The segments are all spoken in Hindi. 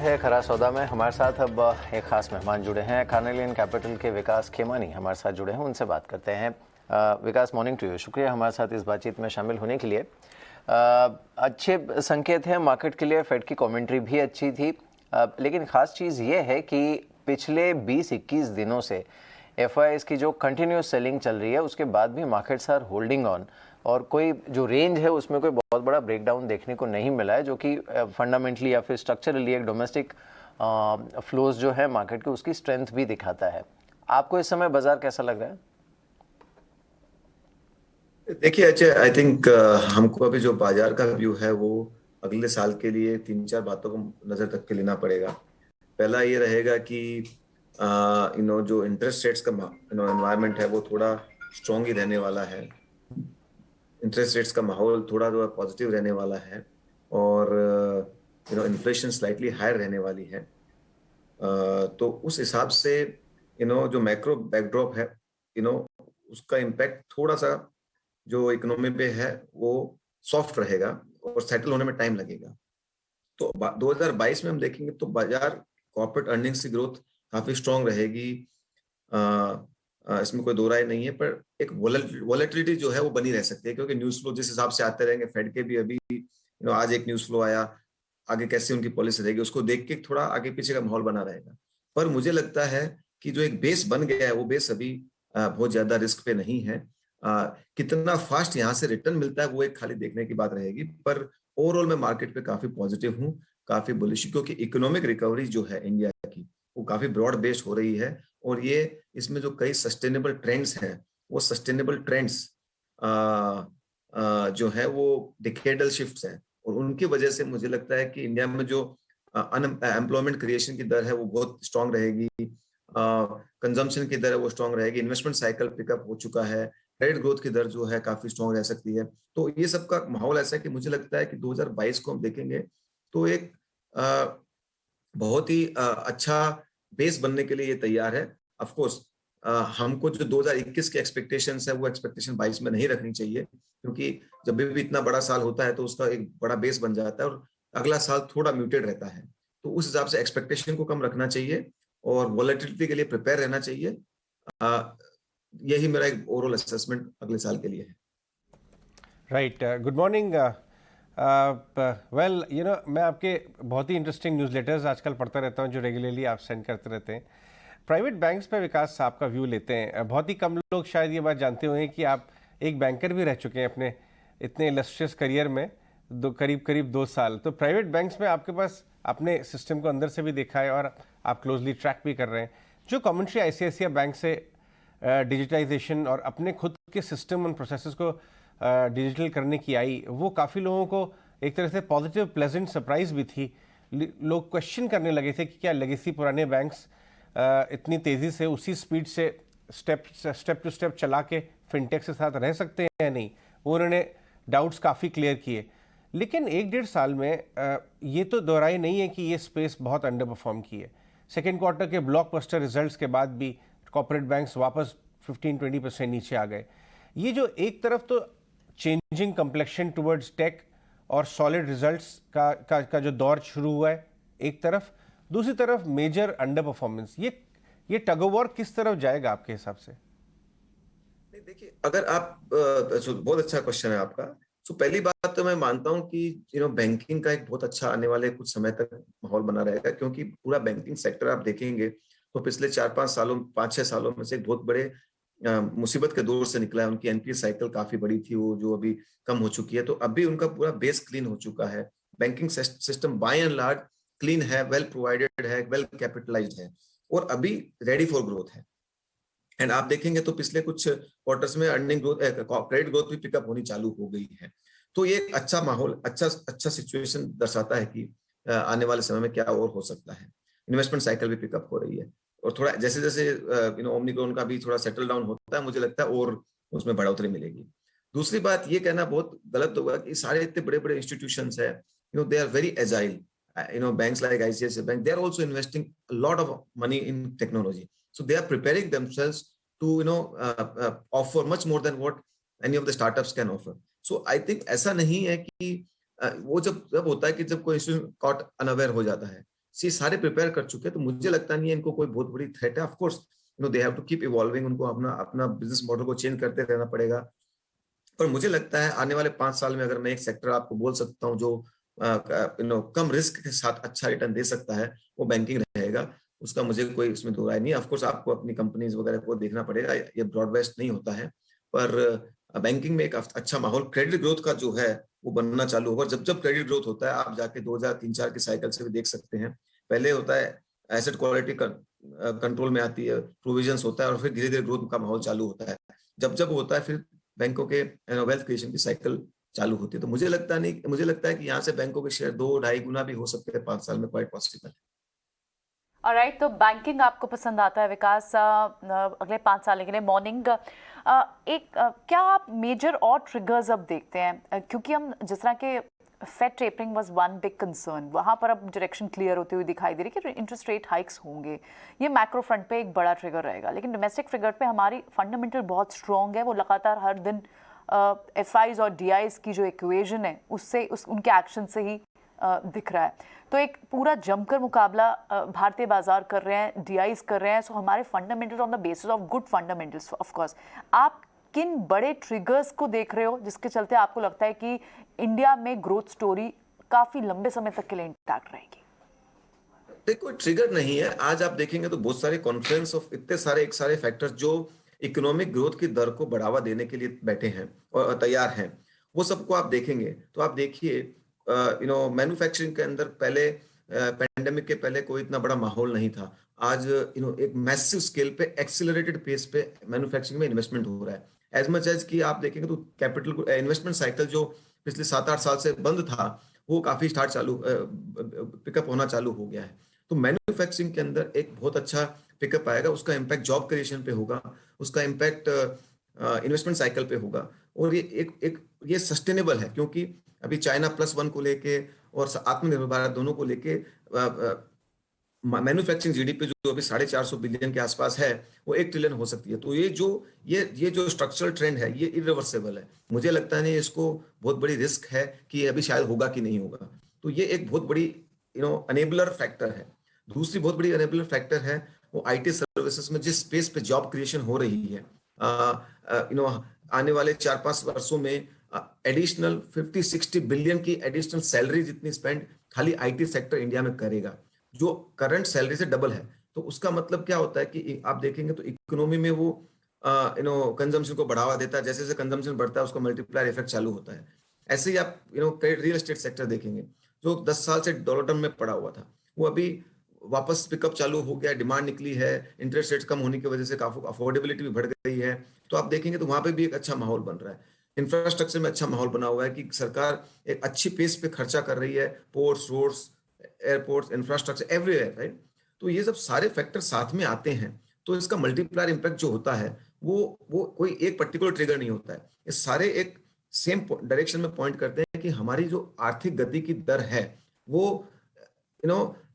है खरा सौदा में। हमारे साथ अब एक खास मेहमान जुड़े हैं। कार्नेलियन कैपिटल के विकास खेमानी हमारे साथ जुड़े हैं, उनसे बात करते हैं। विकास, मॉर्निंग टू यू। शुक्रिया हमारे साथ इस बातचीत में शामिल होने के लिए। अच्छे संकेत हैं मार्केट के लिए, फेड की कमेंट्री भी अच्छी थी, लेकिन ख़ास चीज़ ये है कि पिछले 20-21 दिनों से एफआईआईज़ की जो कंटिन्यूस सेलिंग चल रही है, उसके बाद भी मार्केट्स आर होल्डिंग ऑन, और कोई जो रेंज है उसमें कोई बहुत बड़ा ब्रेकडाउन देखने को नहीं मिला है, जो कि फंडामेंटली या फिर स्ट्रक्चरली एक डोमेस्टिक फ्लोज जो है मार्केट के, उसकी स्ट्रेंथ भी दिखाता है। आपको इस समय बाजार कैसा लग रहा है? देखिए अजय, आई थिंक हमको अभी जो बाजार का व्यू है वो अगले साल के लिए 3-4 बातों को नजर रख के लेना पड़ेगा। पहला ये रहेगा कि जो इंटरेस्ट रेट्स का एनवायरनमेंट है वो थोड़ा स्ट्रॉन्ग ही रहने वाला है। इंटरेस्ट रेट्स का माहौल थोड़ा जो पॉजिटिव रहने वाला है, और इन्फ्लेशन स्लाइटली हायर रहने वाली है। तो उस हिसाब से जो मैक्रो बैकड्रॉप है, उसका इम्पैक्ट थोड़ा सा जो इकोनॉमी पे है वो सॉफ्ट रहेगा और सेटल होने में टाइम लगेगा। तो 2022 में हम देखेंगे तो बाजार कॉर्पोरेट अर्निंग्स की ग्रोथ काफी स्ट्रांग रहेगी। इसमें कोई दो राय नहीं है, पर एक वोलेटिलिटी जो है वो बनी रह सकती है, क्योंकि न्यूज फ्लो जिस हिसाब से आते रहेंगे, फेड के भी अभी आज एक न्यूज फ्लो आया, आगे कैसे उनकी पॉलिसी रहेगी उसको देख के थोड़ा आगे पीछे का माहौल बना रहेगा। पर मुझे लगता है कि जो एक बेस बन गया है वो बेस अभी बहुत ज्यादा रिस्क पे नहीं है। कितना फास्ट यहाँ से रिटर्न मिलता है वो एक खाली देखने की बात रहेगी, पर ओवरऑल मैं मार्केट पे काफी पॉजिटिव हूँ, काफी बुलिश, क्योंकि इकोनॉमिक रिकवरी जो है इंडिया की वो काफी ब्रॉड बेस्ड हो रही है। और ये इसमें जो कई सस्टेनेबल ट्रेंड्स हैं, वो सस्टेनेबल ट्रेंड्स जो है वो डिकेडल शिफ्ट्स हैं, और उनकी वजह से मुझे लगता है कि इंडिया में जो एम्प्लॉयमेंट क्रिएशन की दर है वो बहुत स्ट्रांग रहेगी, कंजम्पशन की दर है वो स्ट्रांग रहेगी, इन्वेस्टमेंट साइकिल पिकअप हो चुका है, क्रेडिट ग्रोथ की दर जो है काफी स्ट्रांग रह सकती है। तो ये सब का माहौल ऐसा है कि मुझे लगता है कि 2022 को हम देखेंगे तो एक बहुत ही अच्छा बेस बनने के लिए ये तैयार है। ऑफ कोर्स हमको जो 2021 के एक्सपेक्टेशंस है वो एक्सपेक्टेशन 22 में नहीं रखनी चाहिए, क्योंकि जब भी इतना बड़ा साल होता है तो उसका एक बड़ा बेस बन जाता है और अगला साल थोड़ा म्यूटेड रहता है। तो उस हिसाब से एक्सपेक्टेशन को कम रखना चाहिए और वॉलेटिलिटी के लिए प्रिपेयर रहना चाहिए। यही मेरा एक ओवरऑल असेसमेंट अगले साल के लिए है। Right, good morning. वेल मैं आपके बहुत ही इंटरेस्टिंग न्यूज़ लेटर्स आजकल पढ़ता रहता हूँ जो रेगुलरली आप सेंड करते रहते हैं। प्राइवेट बैंक्स पे विकास साहब का व्यू लेते हैं। बहुत ही कम लोग शायद ये बात जानते हुए कि आप एक बैंकर भी रह चुके हैं अपने इतने इलस्ट्रियस करियर में, करीब 2 साल। तो प्राइवेट बैंक्स में आपके पास अपने सिस्टम को अंदर से भी देखा है और आप क्लोजली ट्रैक भी कर रहे हैं। जो कमेंट्री आईसीआईसीआई बैंक से डिजिटाइजेशन और अपने खुद के सिस्टम और प्रोसेसेस को डिजिटल करने की आई, वो काफ़ी लोगों को एक तरह से पॉजिटिव प्लेजेंट सरप्राइज भी थी। लोग क्वेश्चन करने लगे थे कि क्या लेगेसी पुराने बैंक्स इतनी तेज़ी से उसी स्पीड से स्टेप टू स्टेप चला के फिनटेक के साथ रह सकते हैं या नहीं। वो उन्होंने डाउट्स काफ़ी क्लियर किए। लेकिन 1-1.5 साल में ये तो दोहराई नहीं है कि ये स्पेस बहुत अंडर परफॉर्म की है। सेकेंड क्वार्टर के ब्लॉकबस्टर रिजल्ट्स के बाद भी कॉर्पोरेट बैंक्स वापस 15-20% नीचे आ गए। ये जो एक तरफ तो चेंजिंग कम्प्लेक्शन टुवर्ड्स टेक और सॉलिड रिजल्ट्स का जो दौर शुरू हुआ है एक तरफ, दूसरी तरफ मेजर अंडर परफॉर्मेंस, ये टग ऑफ वॉर किस तरफ जाएगा आपके हिसाब से? देखिए, अगर आप बहुत अच्छा क्वेश्चन है आपका। तो पहली बात तो मैं मानता हूं कि बैंकिंग का एक बहुत अच्छा आने वाले कुछ समय तक माहौल बना रहेगा, क्योंकि पूरा बैंकिंग सेक्टर आप देखेंगे तो पिछले 5-6 सालों में से एक बहुत बड़े मुसीबत के दौर से निकला है। उनकी एनपीए साइकिल काफी बड़ी थी, वो जो अभी कम हो चुकी है, तो अभी उनका पूरा बेस क्लीन हो चुका है। Banking system by and large clean है, वेल प्रोवाइडेड है, वेल कैपिटलाइज्ड है, और अभी रेडी फॉर ग्रोथ है। एंड आप देखेंगे तो पिछले कुछ क्वार्टर्स में अर्निंग ग्रोथ, क्रेडिट ग्रोथ भी पिकअप होनी चालू हो गई है। तो ये एक अच्छा माहौल, अच्छा सिचुएशन दर्शाता है कि आने वाले समय में क्या और हो सकता है। इन्वेस्टमेंट साइकिल भी पिकअप हो रही है, और थोड़ा जैसे जैसे ओमिक्रॉन का भी थोड़ा सेटल डाउन होता है, मुझे लगता है और उसमें बढ़ोतरी मिलेगी। दूसरी बात ये कहना बहुत गलत होगा कि सारे इतने बड़े बड़े इंस्टीट्यूशंस है, they are very agile. banks like ICICI Bank, they are also investing a lot of money in technology. So they are preparing themselves to offer much more than what any of the startups can offer. So I think ऐसा नहीं है कि वो जब होता है कि जब कोई इंस्टीट्यूशन कॉट अनअवेयर हो जाता है, ये सारे प्रिपेयर कर चुके हैं, तो मुझे लगता नहीं है इनको कोई बहुत बड़ी थ्रेट है। Of course they have to keep evolving, उनको अपना अपना बिजनेस मॉडल को चेंज करते रहना पड़ेगा। पर मुझे लगता है आने वाले 5 साल में अगर मैं एक सेक्टर आपको बोल सकता हूँ जो कम रिस्क के साथ अच्छा रिटर्न दे सकता है, वो बैंकिंग रहेगा। उसका मुझे कोई उसमें दो राय नहीं है। ऑफ कोर्स आपको अपनी कंपनीज वगैरह को देखना पड़ेगा, ये ब्रॉड बेस्ड नहीं होता है, पर बैंकिंग में एक अच्छा माहौल, क्रेडिट ग्रोथ का जो है वो बनना चालू होगा। जब जब क्रेडिट ग्रोथ होता है, आप जाके 2003-4 के साइकिल से भी देख सकते हैं। पहले होता है एसेट क्वालिटी कंट्रोल में आती है, प्रोविजंस होता है, और फिर धीरे धीरे ग्रोथ का माहौल चालू होता है। जब जब होता है फिर बैंकों के वेल्थ क्रिएशन की साइकिल चालू होती है। तो मुझे लगता है कि यहाँ से बैंकों के शेयर 2-2.5 गुना भी हो सकते हैं 5 साल में, क्वाइट पॉसिबल है। ऑलराइट, तो बैंकिंग आपको पसंद आता है विकास अगले 5 साल के लिए। मॉर्निंग क्या आप मेजर और ट्रिगर्स अब देखते हैं, क्योंकि हम जिस तरह के Fed tapering was one big concern, वहाँ पर अब डायरेक्शन क्लियर होती हुई दिखाई दे रही है कि इंटरेस्ट रेट हाइक्स होंगे, ये मैक्रो फ्रंट पे एक बड़ा ट्रिगर रहेगा। लेकिन डोमेस्टिक फिगर पे हमारी फंडामेंटल बहुत स्ट्रॉन्ग है, वो लगातार हर दिन एफआईज और डीआईज की जो इक्वेशन है उससे उनके एक्शन से ही दिख रहा है। तो एक पूरा जमकर मुकाबला भारतीय बाजार कर रहे हैं, डीआईज कर रहे हैं। सो हमारे fundamentals on the basis of good fundamentals, of course आप किन बड़े ट्रिगर्स को देख रहे हो जिसके चलते आपको लगता है कि इंडिया में ग्रोथ स्टोरी काफी लंबे समय तक के लिए इंटैक्ट रहेगी? देखो, ट्रिगर नहीं है। आज आप देखेंगे तो बहुत सारे कॉन्फ्लुएंस ऑफ इतने सारे एक सारे फैक्टर्स जो इकोनॉमिक ग्रोथ की दर को बढ़ावा देने के लिए बैठे हैं और तैयार हैं, वो सबको आप देखेंगे तो आप देखिए मैन्युफैक्चरिंग के अंदर पहले पेंडेमिक के पहले कोई इतना बड़ा माहौल नहीं था। आज एक मैसिव स्केल पे एक्सिलरेटेड पेस पे मैन्युफैक्चरिंग में इन्वेस्टमेंट हो रहा है। एज मच एज कि आप देखेंगे तो कैपिटल इन्वेस्टमेंट साइकिल जो पिछले 7-8 साल से बंद था, वो काफी पिकअप होना चालू हो गया है। तो मैन्युफैक्चरिंग के अंदर एक बहुत अच्छा पिकअप आएगा, उसका इम्पैक्ट जॉब क्रिएशन पे होगा, उसका इम्पैक्ट इन्वेस्टमेंट साइकिल पे होगा, और ये सस्टेनेबल है, क्योंकि अभी चाइना +1 को लेके और आत्मनिर्भर भारत दोनों को लेके मैन्युफैक्चरिंग जीडीपी जो अभी 450 बिलियन के आसपास है, वो 1 ट्रिलियन हो सकती है। तो ये जो स्ट्रक्चरल ट्रेंड है, ये इरिवर्सिबल है। मुझे लगता नहीं इसको बहुत बड़ी रिस्क है कि ये अभी शायद होगा कि नहीं होगा। तो ये एक बहुत बड़ी अनेबलर फैक्टर है। दूसरी बहुत बड़ी अनेबलर फैक्टर है वो आईटी सर्विसेज में जिस स्पेस पे जॉब क्रिएशन हो रही है, आने वाले 4-5 वर्षों में एडिशनल 50-60 बिलियन की एडिशनल सैलरी जितनी स्पेंड खाली आईटी सेक्टर इंडिया में करेगा, जो करंट सैलरी से डबल है। तो उसका मतलब क्या होता है कि आप देखेंगे तो इकोनॉमी में वो कंजम्पशन को बढ़ावा देता है। जैसे जैसे कंजम्पशन बढ़ता है, उसका मल्टीप्लायर इफेक्ट चालू होता है। ऐसे ही आप रियल एस्टेट सेक्टर देखेंगे जो 10 साल से डॉलर टर्म में पड़ा हुआ था, वो अभी वापस पिकअप चालू हो गया, डिमांड निकली है, इंटरेस्ट रेट्स कम होने की वजह से काफी अफोर्डेबिलिटी भी बढ़ गई है। तो आप देखेंगे तो वहां पे भी एक अच्छा माहौल बन रहा है। इंफ्रास्ट्रक्चर में अच्छा माहौल बना हुआ है कि सरकार एक अच्छी पेस पे खर्चा कर रही है, ports, roads, airports, infrastructure everywhere, right. तो ये जब सारे फैक्टर साथ में आते हैं तो इसका मल्टीप्लायर इम्पैक्ट जो होता है वो कोई एक पर्टिकुलर ट्रिगर नहीं होता है। ये सारे एक सेम डायरेक्शन में पॉइंट करते हैं कि हमारी जो आर्थिक गति की दर है वो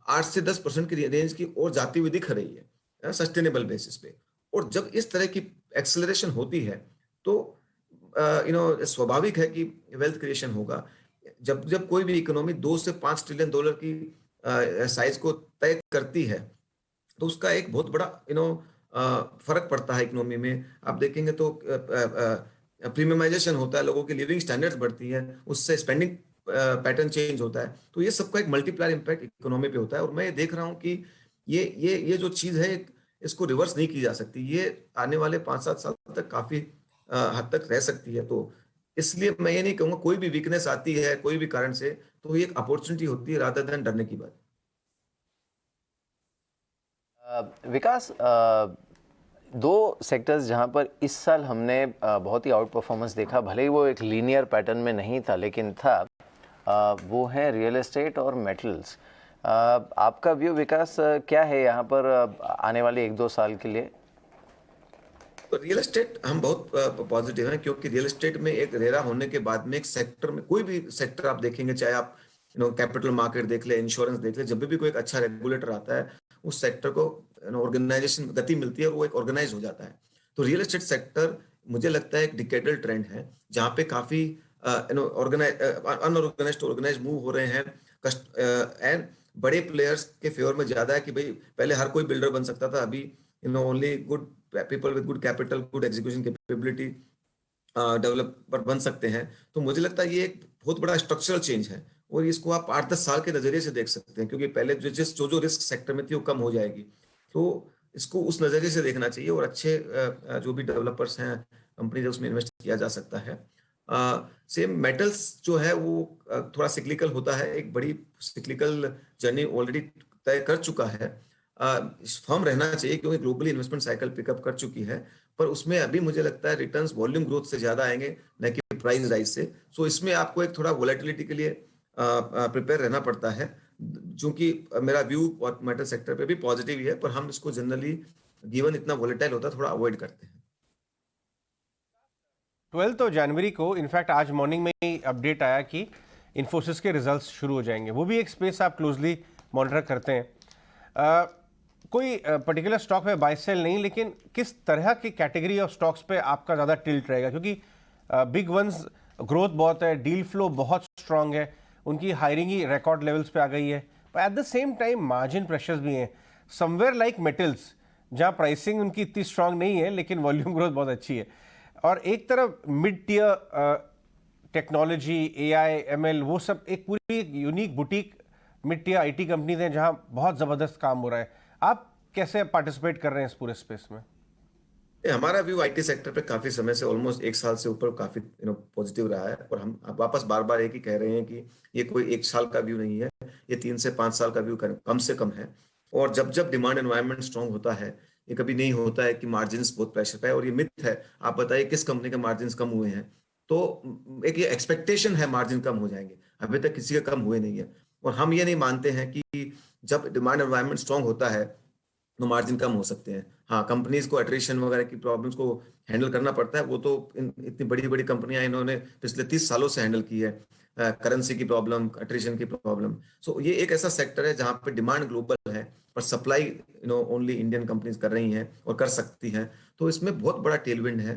8 से 10% की रेंज की ओर जाती हुई दिख रही है सस्टेनेबल बेसिस पे। और जब इस तरह की एक्सेलरेशन होती है तो स्वाभाविक है कि वेल्थ क्रिएशन होगा। जब कोई भी इकोनॉमी 2 से 5 ट्रिलियन डॉलर की साइज को तय करती है, तो उसका एक बहुत बड़ा फर्क पड़ता है इकोनॉमी में। आप देखेंगे तो प्रीमियमाइजेशन होता है, लोगों की लिविंग स्टैंडर्ड्स बढ़ती है, उससे स्पेंडिंग पैटर्न चेंज होता है। तो ये सबका एक मल्टीप्लायर इम्पैक्ट इकोनॉमी पे होता है। और मैं ये देख रहा हूँ कि ये जो चीज है इसको रिवर्स नहीं की जा सकती। ये आने वाले 5-7 साल तक काफी हद तक रह सकती है। तो इसलिए मैं ये नहीं कहूंगा कोई भी वीकनेस आती है कोई भी कारण से तो ये एक अपॉर्चुनिटी होती है रादर देन डरने की बात। विकास, दो सेक्टर्स जहां पर इस साल हमने बहुत ही आउट परफॉर्मेंस देखा, भले ही वो एक लीनियर पैटर्न में नहीं था लेकिन था, वो है रियल एस्टेट और मेटल्स। आपका व्यू विकास क्या है यहाँ पर आने वाले 1-2 साल के लिए? तो रियल एस्टेट हम बहुत पॉजिटिव हैं, क्योंकि रियल एस्टेट में एक रेरा होने के बाद में एक सेक्टर में कोई भी सेक्टर आप देखेंगे, चाहे आप कैपिटल मार्केट देख ले, इंश्योरेंस देख ले, जब भी कोई एक अच्छा रेगुलेटर आता है उस सेक्टर को ऑर्गेनाइजेशन गति मिलती है और वो एक ऑर्गेनाइज हो जाता है। तो रियल एस्टेट सेक्टर मुझे लगता है एक डिकेडल ट्रेंड है जहाँ पे काफी अनऑर्गेनाइज टू ऑर्गेनाइज मूव हो रहे हैं। एंड बड़े प्लेयर्स के फेवर में ज्यादा है कि भाई पहले हर कोई बिल्डर बन सकता था, अभी only good people with good capital, good execution capability developer बन सकते हैं। तो मुझे लगता है ये एक बहुत बड़ा स्ट्रक्चरल चेंज है, और इसको आप 8-10 साल के नजरिए से देख सकते हैं, क्योंकि पहले जो रिस्क सेक्टर में थी वो कम हो जाएगी। तो इसको उस नजरिए से देखना चाहिए, और अच्छे जो भी डेवलपर्स हैं, कंपनी उसमें इन्वेस्ट किया जा सकता है। सेम मेटल्स जो है वो थोड़ा सिक्लिकल होता है, एक बड़ी सिक्लिकल जर्नी ऑलरेडी तय कर चुका है। फर्म रहना चाहिए क्योंकि ग्लोबली इन्वेस्टमेंट साइकिल पिकअप कर चुकी है, पर उसमें अभी मुझे लगता है रिटर्न्स वॉल्यूम ग्रोथ से ज्यादा आएंगे, न कि प्राइस राइज से। सो इसमें आपको एक थोड़ा वोलेटिलिटी के लिए प्रिपेयर रहना पड़ता है, क्योंकि मेरा व्यू और मेटल सेक्टर पे भी पॉजिटिव ही है, पर हम इसको जनरली गिवन इतना वोलेटाइल होता है थोड़ा अवॉइड करते हैं। 12 जनवरी को इनफैक्ट आज मॉर्निंग में ही अपडेट आया कि इन्फोसिस के रिजल्ट्स शुरू हो जाएंगे। वो भी एक स्पेस आप क्लोजली मॉनिटर करते हैं। कोई पर्टिकुलर स्टॉक पे बाय सेल नहीं, लेकिन किस तरह की कैटेगरी ऑफ स्टॉक्स पे आपका ज़्यादा टिल्ट रहेगा? क्योंकि बिग वंस ग्रोथ बहुत है, डील फ्लो बहुत स्ट्रांग है, उनकी हायरिंग ही रिकॉर्ड लेवल्स पे आ गई है, पर at the same time margin pressures भी हैं। समवेयर लाइक मेटल्स, जहाँ प्राइसिंग उनकी इतनी स्ट्रांग नहीं है लेकिन वॉल्यूम ग्रोथ बहुत अच्छी है, और एक तरफ mid tier technology, AI, ML, वो सब एक पूरी unique boutique mid tier IT companies हैं जहां बहुत जबरदस्त काम हो रहा है। आप कैसे पार्टिसिपेट कर रहे हैं इस पूरे स्पेस में? हमारा व्यू आईटी सेक्टर पे काफी समय से, ऑलमोस्ट 1 साल से ऊपर, काफी पॉजिटिव रहा है, और हम वापस बार बार एक ही कह रहे हैं कि ये कोई 1 साल का व्यू नहीं है, ये 3 से 5 साल का व्यू कम से कम है। और जब जब डिमांड एनवायरनमेंट स्ट्रांग होता है, ये कभी नहीं होता है कि मार्जिन्स बहुत प्रेशर पे है, और ये मिथ है। आप बताइए किस कंपनी के मार्जिन्स कम हुए हैं? तो एक ये एक्सपेक्टेशन है मार्जिन कम हो जाएंगे, अभी तक किसी के कम हुए नहीं है। और हम ये नहीं मानते हैं कि जब डिमांड एनवायरनमेंट स्ट्रांग होता है तो मार्जिन कम हो सकते हैं। हाँ, कंपनीज को अट्रिशन वगैरह की प्रॉब्लम्स को हैंडल करना पड़ता है, वो तो इतनी बड़ी बड़ी कंपनियां इन्होंने पिछले 30 सालों से हैंडल की है, करेंसी की प्रॉब्लम, अट्रिशन की प्रॉब्लम। सो ये एक ऐसा सेक्टर है जहाँ पे डिमांड ग्लोबल है, पर सप्लाई ओनली इंडियन कंपनीज कर रही हैं और कर सकती हैं। तो इसमें बहुत बड़ा टेलविंड है।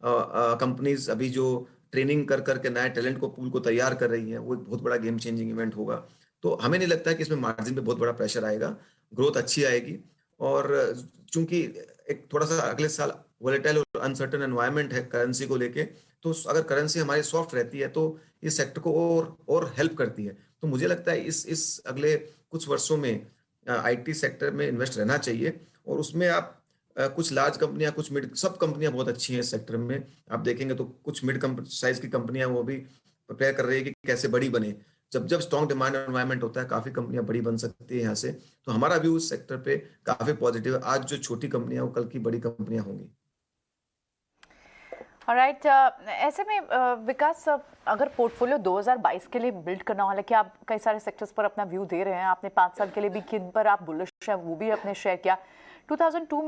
कंपनीज अभी जो ट्रेनिंग कर करके नए टैलेंट को पूल को तैयार कर रही हैं, वो एक बहुत बड़ा गेम चेंजिंग इवेंट होगा। तो हमें नहीं लगता है कि इसमें मार्जिन पे बहुत बड़ा प्रेशर आएगा, ग्रोथ अच्छी आएगी। और चूंकि एक थोड़ा सा अगले साल वोलेटाइल और अनसर्टेन एनवायरनमेंट है करेंसी को लेके, तो अगर करेंसी हमारी सॉफ्ट रहती है तो इस सेक्टर को और हेल्प करती है। तो मुझे लगता है इस अगले कुछ वर्षों में आईटी सेक्टर में इन्वेस्ट रहना चाहिए, और उसमें आप कुछ लार्ज कंपनियां, कुछ मिड, सब कंपनियां बहुत अच्छी हैं इस सेक्टर में। आप देखेंगे तो कुछ मिड साइज की कंपनियां वो भी प्रिपेयर कर रही है कि कैसे बड़ी बने। जब जब स्ट्रॉन्ग डिमांड एनवायरनमेंट होता है, काफी कंपनियां बड़ी बन सकती है यहाँ से। तो हमारा व्यू इस सेक्टर पे काफी पॉजिटिव है। आज जो छोटी कंपनियां वो कल की बड़ी कंपनियां होंगी। ऑलराइट, ऐसे में विकास, अगर पोर्टफोलियो 2022 के लिए बिल्ड करना हो, हालांकि आप कई सारे सेक्टर्स पर अपना व्यू दे रहे हैं, आपने 5 साल के लिए भी किन पर आप बुलिश हैं वो भी आपने शेयर किया। 2022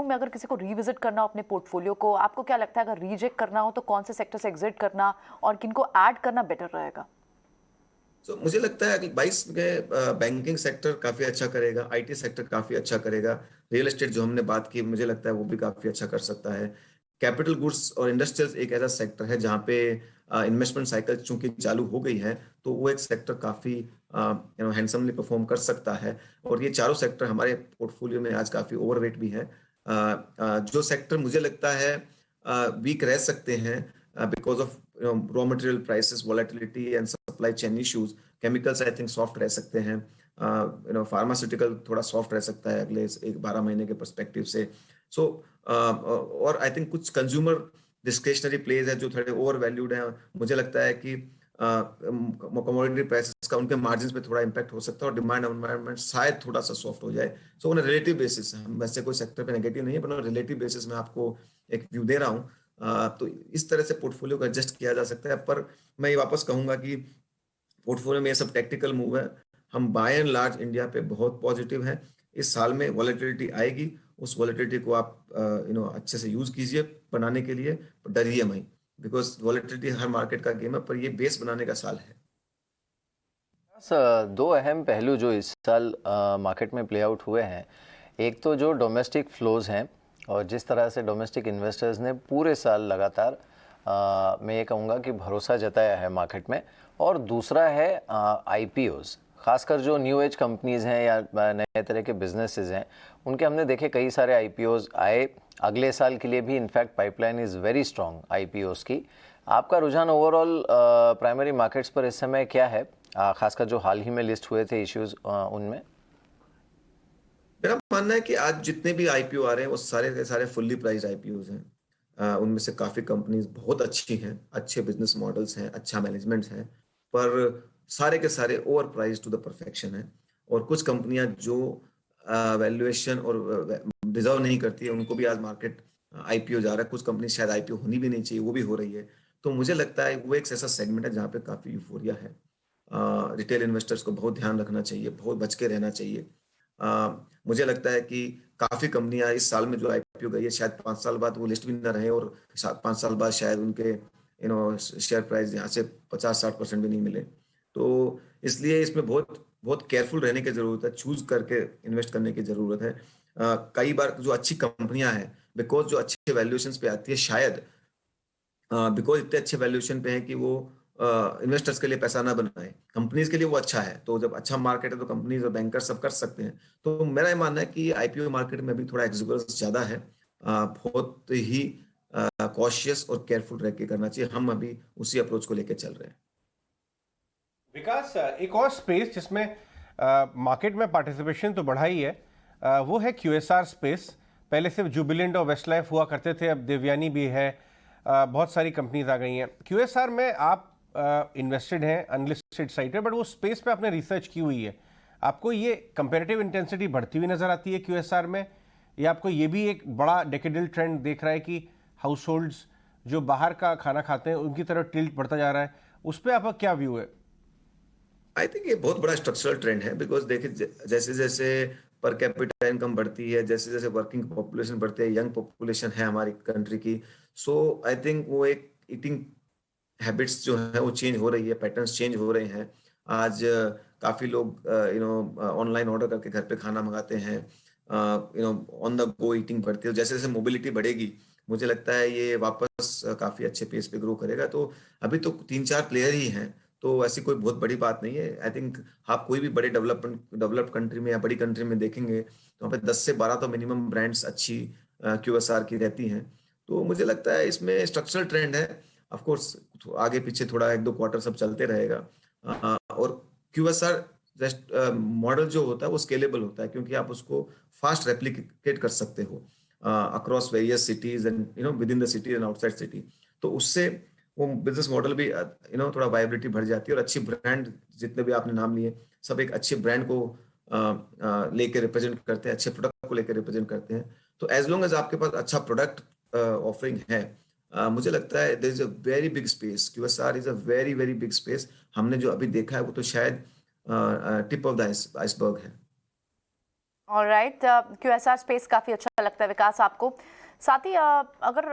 में अगर किसी को रिविजिट करना हो अपने पोर्टफोलियो को, आपको क्या लगता है अगर रीजेक्ट करना हो तो कौन से सेक्टर से एग्जिट करना और किनको ऐड करना बेटर रहेगा? तो मुझे लगता है कि 22 में बैंकिंग सेक्टर काफी अच्छा करेगा, आईटी सेक्टर काफी अच्छा करेगा, रियल एस्टेट जो हमने बात की मुझे लगता है वो भी काफी अच्छा कर सकता है। कैपिटल गुड्स और इंडस्ट्रियल्स एक ऐसा सेक्टर है जहाँ पे इन्वेस्टमेंट साइकिल चूंकि चालू हो गई है, तो वो एक सेक्टर काफी हैंडसमली परफॉर्म कर सकता है। और ये चारों सेक्टर हमारे पोर्टफोलियो में आज काफी ओवरवेट भी है। जो सेक्टर मुझे लगता है वीक रह सकते हैं because of raw material prices volatility and supply chain issues, chemicals I think soft रह सकते हैं, फार्मास्यूटिकल थोड़ा सॉफ्ट रह सकता है अगले 12 महीने के पर्सपेक्टिव से। सो और आई थिंक कुछ कंज्यूमर डिस्क्रिशनरी प्लेज है जो थोड़े ओवर वैल्यूड हैं। मुझे लगता है कि कमोडिटी प्राइसेस का उनके मार्जिन पे थोड़ा इम्पैक्ट हो सकता है, और डिमांड एनवायरनमेंट शायद थोड़ा सा सॉफ्ट हो जाए। सो ऑन रिलेटिव बेसिस, हम वैसे कोई सेक्टर पे नेगेटिव नहीं है, पर रिलेटिव बेसिस में आपको एक व्यू दे रहा हूँ। तो इस तरह से पोर्टफोलियो को एडजस्ट किया जा सकता है। पर मैं ये वापस कहूंगा कि पोर्टफोलियो में ये सब टेक्टिकल मूव है, हम बाय एंड लार्ज इंडिया पे बहुत पॉजिटिव हैं। इस साल में वॉलेटिलिटी आएगी, उस वॉलेटिलिटी को आप अच्छे से यूज कीजिए बनाने के लिए, डरिए मत, बिकॉज वॉलेटिलिटी हर मार्केट का गेम है, पर ये बेस बनाने का साल है। दो अहम पहलू जो इस साल मार्केट में प्ले आउट हुए हैं, एक तो जो डोमेस्टिक फ्लोज हैं और जिस तरह से डोमेस्टिक इन्वेस्टर्स ने पूरे साल लगातार मैं ये कहूँगा कि भरोसा जताया है मार्केट में, और दूसरा है आईपीओज़, खासकर जो न्यू एज कंपनीज हैं या नए तरह के बिजनेसेस हैं, उनके हमने देखे कई सारे आईपीओज आए। अगले साल के लिए भी in fact pipeline is very strong IPOs की। आपका रुझान ओवरऑल प्राइमरी मार्केट्स पर इस समय क्या है, खासकर जो हाल ही में लिस्ट हुए थे इश्यूज उनमें? मेरा मानना है कि आज जितने भी आईपीओ आ रहे हैं वो सारे के सारे फुल्ली प्राइस्ड आईपीओज हैं। उनमें से काफी कंपनीज बहुत अच्छी हैं, अच्छे बिजनेस मॉडल्स हैं, अच्छा मैनेजमेंट है, पर सारे के सारे over price to the perfection है। और कुछ कंपनियां जो वैल्यूएशन और डिजर्व नहीं करती है, उनको भी आज मार्केट आईपीओ जा रहा है। कुछ कंपनी शायद आईपीओ होनी भी नहीं चाहिए, वो भी हो रही है। तो मुझे लगता है वो एक ऐसा सेगमेंट है जहाँ पे काफी यूफोरिया है। रिटेल इन्वेस्टर्स को बहुत ध्यान रखना चाहिए, बहुत बच के रहना चाहिए। मुझे लगता है कि काफी कंपनियां इस साल में जो आईपीओ गई है, शायद 5 साल बाद वो लिस्ट भी ना रहे, और 5 साल बाद शायद उनके शेयर प्राइस यहाँ से 50-60% भी नहीं मिले। तो इसलिए इसमें बहुत बहुत केयरफुल रहने की जरूरत है, चूज करके इन्वेस्ट करने की जरूरत है। कई बार जो अच्छी कंपनियां हैं, बिकॉज जो अच्छे वैल्यूएशन पे आती है, शायद बिकॉज इतने अच्छे वैल्यूएशन पे है कि वो इन्वेस्टर्स के लिए पैसा ना बनाए, कंपनीज के लिए वो अच्छा है। तो जब अच्छा मार्केट है तो कंपनीज और बैंकर सब कर सकते हैं। तो मेरा ये मानना है कि आईपीओ मार्केट में भी थोड़ा एक्सुबरेंस ज्यादा है। बहुत ही कॉशियस और केयरफुल रह के करना चाहिए। हम अभी उसी अप्रोच को लेके चल रहे हैं। विकास, एक और स्पेस जिसमें मार्केट में पार्टिसिपेशन तो बढ़ा ही है, वो है क्यूएसआर स्पेस। पहले सिर्फ जुबिलेंट और वेस्टलाइफ हुआ करते थे, अब देवयानी भी है, बहुत सारी कंपनीज आ गई हैं। क्यूएसआर में आप इन्वेस्टेड हैं अनलिस्टेड साइट पे, बट वो स्पेस पे आपने रिसर्च की हुई है। आपको ये कंपेरेटिव इंटेंसिटी बढ़ती हुई नजर आती है क्यूएसआर में, या आपको ये भी एक बड़ा डेकेडल ट्रेंड देख रहा है कि हाउस होल्ड्स जो बाहर का खाना खाते हैं उनकी तरफ टिल्ट बढ़ता जा रहा है? उस पर आपका क्या व्यू है? आई थिंक ये बहुत बड़ा स्ट्रक्चरल ट्रेंड है। बिकॉज देखिए, जैसे जैसे पर कैपिटा इनकम बढ़ती है, जैसे जैसे वर्किंग पॉपुलेशन बढ़ती है, यंग पॉपुलेशन है हमारी कंट्री की, सो आई थिंक वो एक ईटिंग हैबिट्स जो है वो चेंज हो रही है, पैटर्न्स चेंज हो रहे हैं। आज काफी लोग ऑनलाइन ऑर्डर करके घर पे खाना मंगाते हैं, ऑन द गो ईटिंग बढ़ती है। जैसे जैसे मोबिलिटी बढ़ेगी, मुझे लगता है ये वापस काफी अच्छे पेस पे ग्रो करेगा। तो अभी तो 3-4 प्लेयर ही हैं, तो ऐसी कोई बहुत बड़ी बात नहीं है। आई थिंक आप कोई भी बड़े डेवलप्ड कंट्री में या बड़ी कंट्री में देखेंगे तो वहाँ पे 10 से 12 तो मिनिमम ब्रांड्स अच्छी क्यूएसआर की रहती हैं। तो मुझे लगता है इसमें स्ट्रक्चरल ट्रेंड है। ऑफ कोर्स आगे पीछे थोड़ा 1-2 क्वार्टर सब चलते रहेगा। और क्यूएसआर मॉडल जो होता है वो स्केलेबल होता है, क्योंकि आप उसको फास्ट रेप्लिकेट कर सकते हो across various cities and with in the city and outside city. तो उससे वो बिजनेस मॉडल भी थोड़ा वाइबिलिटी बढ़ जाती है। और अच्छी ब्रांड, जितने भी आपने नाम लिए, सब एक अच्छे ब्रांड को लेके रिप्रेजेंट करते हैं, अच्छे प्रोडक्ट को लेकर रिप्रेजेंट करते हैं। तो एज लॉन्ग एज आपके पास अच्छा प्रोडक्ट ऑफरिंग है, मुझे लगता है there is a very big space. QSR is a very very big space. हमने जो अभी देखा है वो तो शायद टिप ऑफ द आइसबर्ग है। ऑलराइट, क्यूएसआर स्पेस काफ़ी अच्छा लगता है विकास आपको। साथ ही अगर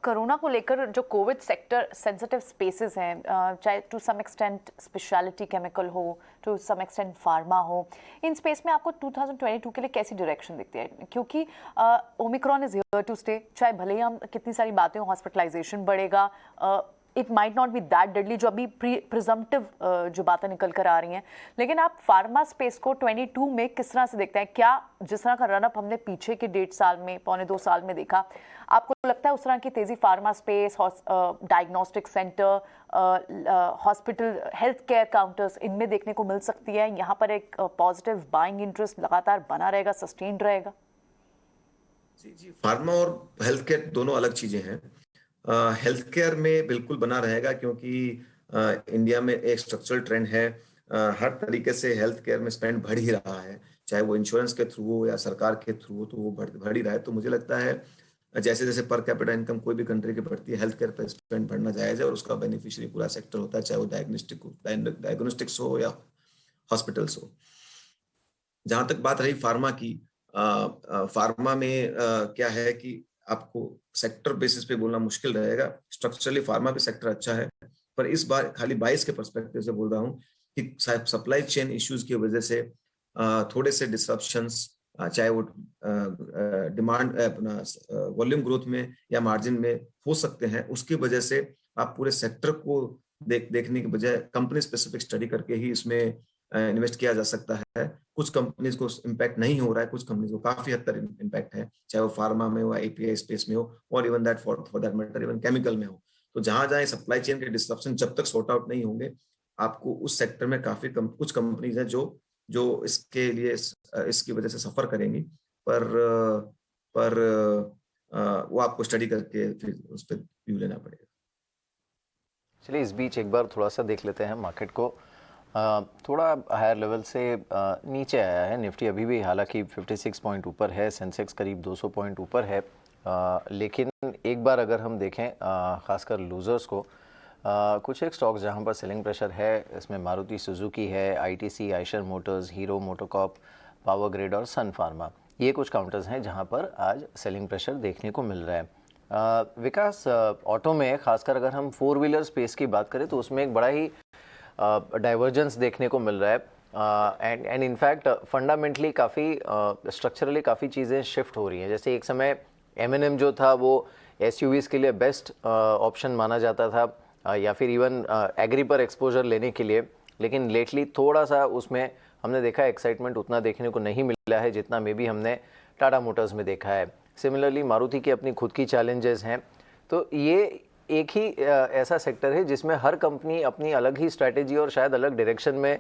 कोरोना को लेकर जो कोविड सेक्टर सेंसिटिव स्पेसेस हैं, चाहे to some extent specialty chemical हो, टू सम एक्सटेंट फार्मा हो, इन स्पेस में आपको 2022 के लिए कैसी डायरेक्शन दिखती है? क्योंकि Omicron is here to stay. चाहे भले ही हम कितनी सारी बातें, हॉस्पिटलाइजेशन बढ़ेगा, it might not be that deadly, जो अभी प्रिजम्पटिव जो बातें निकल कर आ रही हैं, लेकिन आप फार्मा स्पेस को 22 में किस तरह से देखते हैं? क्या जिस तरह का रनअप हमने पीछे के 1.5 साल में, 1.25 साल में देखा, आपको लगता है उस तरह की तेजी pharma space, diagnostic centre, hospital, health care counters, इनमें देखने को मिल सकती है? यहाँ पर एक पॉजिटिव बाइंग इंटरेस्ट लगातार बना रहेगा, सस्टेन्ड रहेगा? जी, फार्मा और हेल्थ केयर दोनों अलग चीजें हैं। हेल्थ केयर में बिल्कुल बना रहेगा, क्योंकि इंडिया में एक स्ट्रक्चरल ट्रेंड है। हर तरीके से हेल्थ केयर में स्पेंड बढ़ ही रहा है, चाहे वो इंश्योरेंस के थ्रू हो या सरकार के थ्रू हो, तो वो बढ़ ही रहा है। तो मुझे लगता है जैसे जैसे पर कैपिटा इनकम कोई भी कंट्री की बढ़ती है, हेल्थ केयर पर स्पेंड बढ़ना जायज है, और उसका बेनिफिशियरी पूरा सेक्टर होता है, चाहे वो डायग्नोस्टिक्स हो या हॉस्पिटल्स हो। जहां तक बात रही फार्मा की, फार्मा में क्या है कि आपको सेक्टर बेसिस पे बोलना मुश्किल रहेगा। स्ट्रक्चरली फार्मा भी सेक्टर अच्छा है, पर इस बार खाली 22 के पर्सपेक्टिव से बोल रहा हूँ कि सप्लाई चेन इश्यूज की वजह से थोड़े से डिसरप्शंस, चाहे वो डिमांड अपना वॉल्यूम ग्रोथ में या मार्जिन में हो सकते हैं। उसकी वजह से आप पूरे सेक्टर को देखने के बजाय कंपनी स्पेसिफिक स्टडी करके ही इसमें इन्वेस्ट किया जा सकता है। कुछ कंपनीज को इम्पैक्ट नहीं हो रहा है, कुछ कंपनीज को काफी हद तक इम्पैक्ट है, चाहे वो फार्मा में हो, API स्पेस में हो, और even that for that matter even chemical में हो। तो जहां जहां सप्लाई चेन के डिस्ट्रप्शन जब तक सॉर्ट आउट नहीं होंगे, आपको उस सेक्टर में काफी कुछ कंपनीज हैं जो इसके लिए इसकी वजह से सफर करेंगी, पर वो आपको स्टडी करके फिर उस पर व्यू लेना पड़ेगा। चलिए इस बीच एक बार थोड़ा सा देख लेते हैं मार्केट को। थोड़ा हायर लेवल से नीचे आया है निफ्टी, अभी भी हालांकि 56 पॉइंट ऊपर है, सेंसेक्स करीब 200 पॉइंट ऊपर है। लेकिन एक बार अगर हम देखें खासकर लूजर्स को, कुछ एक स्टॉक्स जहां पर सेलिंग प्रेशर है, इसमें मारुति सुजुकी है, ITC, Eicher Motors, hero MotoCorp, power grid और सन फार्मा, ये कुछ काउंटर्स हैं जहां पर आज सेलिंग प्रेशर देखने को मिल रहा है। विकास, ऑटो में खासकर अगर हम 4 व्हीलर स्पेस की बात करें तो उसमें एक बड़ा ही डाइवर्जेंस देखने को मिल रहा है, एंड इनफैक्ट फंडामेंटली काफ़ी स्ट्रक्चरली काफ़ी चीज़ें शिफ्ट हो रही हैं। जैसे एक समय M&M जो था वो SUVs के लिए बेस्ट ऑप्शन माना जाता था, या फिर इवन एग्री पर एक्सपोजर लेने के लिए, लेकिन लेटली थोड़ा सा उसमें हमने देखा एक्साइटमेंट उतना देखने को नहीं मिला है जितना मे बी हमने टाटा मोटर्स में देखा है। सिमिलरली मारुति की अपनी खुद की चैलेंजेस हैं। तो ये एक ही ऐसा सेक्टर है जिसमें हर कंपनी अपनी अलग ही स्ट्रैटेजी और शायद अलग डायरेक्शन में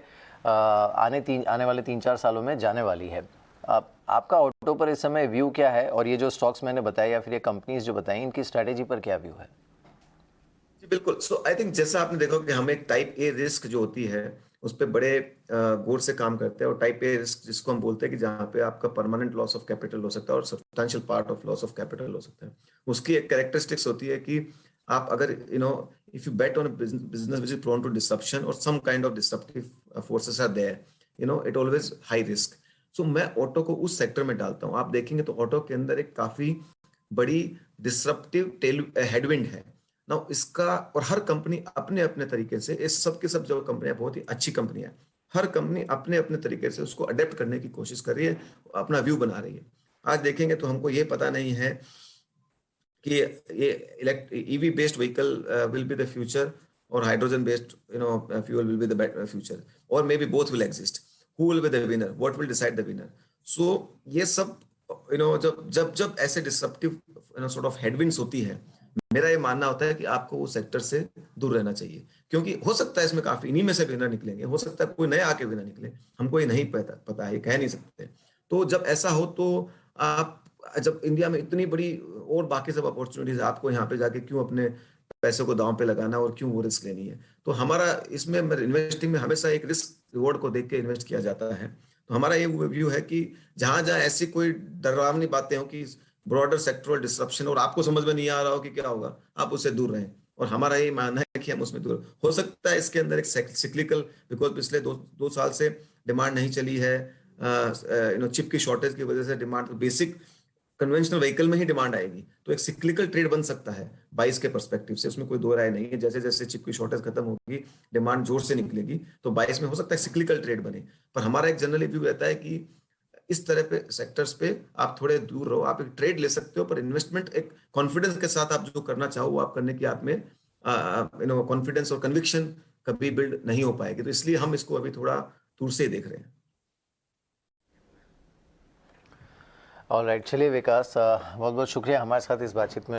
आने वाले 3-4 सालों में जाने वाली है। आपका ऑटो पर इस समय व्यू क्या है, और ये जो स्टॉक्स मैंने बताया या फिर ये कंपनीज जो बताई, इनकी स्ट्रैटेजी पर क्या व्यू है? जी बिल्कुल। सो आई थिंक जैसा आपने देखा कि हम एक टाइप ए रिस्क जो होती है उस पर बड़े गौर से काम करते हैं, और टाइप ए रिस्क जिसको हम बोलते हैं कि जहाँ पे आपका परमानेंट लॉस ऑफ कैपिटल हो सकता है और substantial part of loss of capital हो सकता है। उसकी एक कैरेक्टरिस्टिक्स होती है कि आप अगर if you bet on business which is prone to disruption और some kind of disruptive forces are there, it always high risk. So मैं ऑटो को उस सेक्टर में डालता हूँ। आप देखेंगे तो ऑटो के अंदर एक काफी बड़ी डिसरप्टिव हेडविंड है ना इसका, और हर कंपनी अपने अपने तरीके से, इस सब के सब जो कंपनियां बहुत ही अच्छी कंपनियां, हर कंपनी अपने अपने तरीके से उसको अडेप्ट करने की कोशिश कर रही है, अपना व्यू बना रही है। आज देखेंगे तो हमको ये पता नहीं है कि ये EV based vehicle will be the future और hydrogen based fuel will be the future, और maybe both will exist. Who will be the winner, what will decide the winner? So ये सब जब ऐसे डिसरप्टिव सॉर्ट ऑफ हेडविंड्स होती है, मेरा ये मानना होता है कि आपको उस सेक्टर से दूर रहना चाहिए, क्योंकि हो सकता है इसमें काफी इन्हीं में से विनर निकलेंगे, हो सकता है कोई नया आके विनर निकले, हमको ये नहीं पता है, ये कह नहीं सकते। तो जब ऐसा हो तो आप, जब इंडिया में इतनी बड़ी और बाकी सब अपॉर्चुनिटीज, आपको यहाँ पे जाके क्यों अपने पैसे को दांव पे लगाना और क्यों वो रिस्क लेनी है? तो हमारा इसमें इन्वेस्टिंग में हमेशा एक रिस्क रिवॉर्ड को देख के इन्वेस्ट किया जाता है। तो हमारा ये व्यू है कि जहां जहां ऐसी कोई डरावनी बातें हो कि ब्रॉडर सेक्टरल डिसरप्शन और आपको समझ में नहीं आ रहा हो कि क्या होगा, आप उससे दूर रहें। और हमारा ये मानना है कि हम उसमें दूर हो सकता है। इसके अंदर एक सिक्लिकल, बिकॉज पिछले दो साल से डिमांड नहीं चली है, चिप की शॉर्टेज की वजह से डिमांड, बेसिक कन्वेंशनल व्हीकल में ही डिमांड आएगी, तो एक सिक्लिकल ट्रेड बन सकता है 22 के पर्सपेक्टिव से, उसमें कोई दो राय नहीं है। जैसे जैसे चिप की शॉर्टेज खत्म होगी, डिमांड जोर से निकलेगी, तो 22 में हो सकता है सिक्लिकल ट्रेड बने। पर हमारा एक जनरल व्यू रहता है कि इस तरह पे सेक्टर्स पे आप थोड़े दूर रहो। आप एक ट्रेड ले सकते हो, पर इन्वेस्टमेंट एक कॉन्फिडेंस के साथ आप जो करना चाहो वो आप करने की आप में कॉन्फिडेंस और कन्विक्शन कभी बिल्ड नहीं हो पाएगी। तो इसलिए हम इसको अभी थोड़ा दूर से देख रहे हैं। ऑलराइट, चलिए विकास, बहुत बहुत शुक्रिया हमारे साथ इस बातचीत में